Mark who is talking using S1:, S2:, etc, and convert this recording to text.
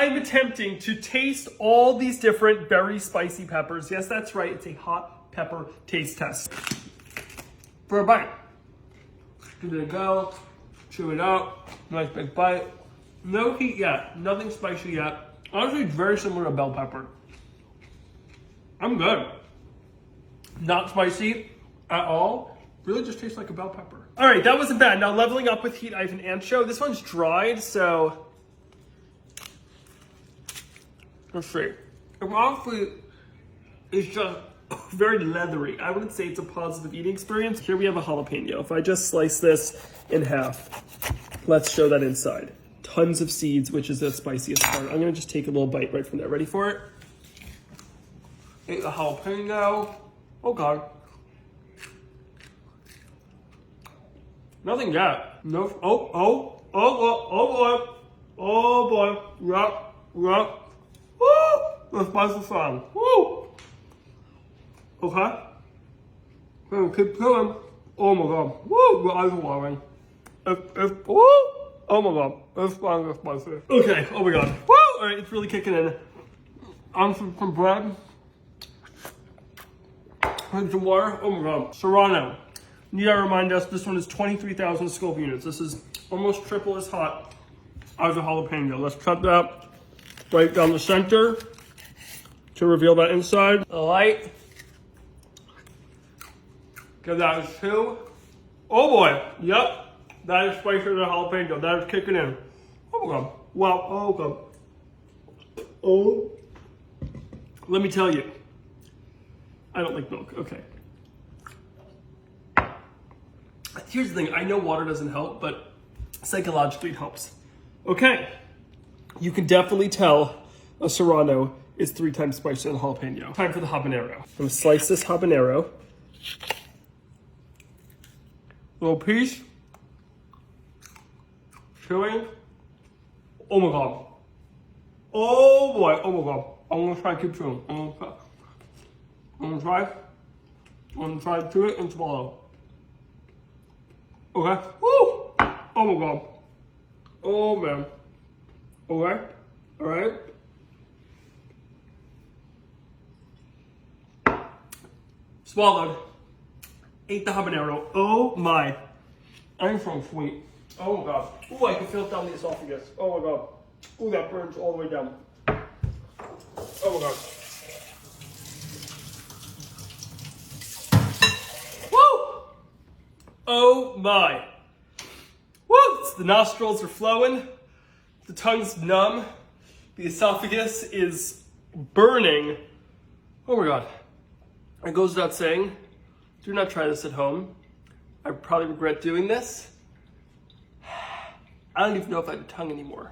S1: I'm attempting to taste all these different very spicy peppers. Yes, that's right. It's a hot pepper taste test. For a bite. Give it a go. Chew it out. Nice big bite. No heat yet. Nothing spicy yet. Honestly, it's very similar to bell pepper. I'm good. Not spicy at all. Really just tastes like a bell pepper. All right, that wasn't bad. Now leveling up with heat, I have an ancho. This one's dried, so let's see. It honestly is just very leathery. I wouldn't say it's a positive eating experience. Here we have a jalapeno. If I just slice this in half, let's show that inside. Tons of seeds, which is the spiciest part. I'm gonna just take a little bite right from there. Ready for it? Ate the jalapeno. Oh God. Nothing yet. No. Oh boy. Oh boy. Yup. Woo! The spicy sound. Woo! Okay. Gonna keep going. Oh my God. Woo! The eyes are watering. Woo! Oh my God. It's spicy. Okay. Oh my God. Woo! All right. It's really kicking in. On some bread. And some water. Oh my God. Serrano. Need I remind us, this one is 23,000 Scoville units. This is almost triple as hot as a jalapeno. Let's cut that right down the center to reveal that inside. A light. Give that a 2. Oh boy. Yep. That is spicier than a jalapeno. That is kicking in. Oh my God. Wow. Oh God. Oh. Let me tell you. I don't like milk. Okay. Here's the thing. I know water doesn't help, but psychologically it helps. Okay. You can definitely tell a Serrano is 3 times spicier than a jalapeno. Time for the habanero. I'm going to slice this habanero. Little piece. Chewing. Oh my God. Oh boy. Oh my God. I'm going to try to keep chewing. I'm going to try to chew it and swallow. Okay. Woo! Oh my God. Oh man. Okay. All right. Swallowed. Ate the habanero. Oh my. I'm so sweet. Oh my God. Oh, I can feel it down the esophagus. Oh my God. Oh, that burns all the way down. Oh my God. Oh my. Woo! The nostrils are flowing. The tongue's numb. The esophagus is burning. Oh my God. It goes without saying, do not try this at home. I probably regret doing this. I don't even know if I have a tongue anymore.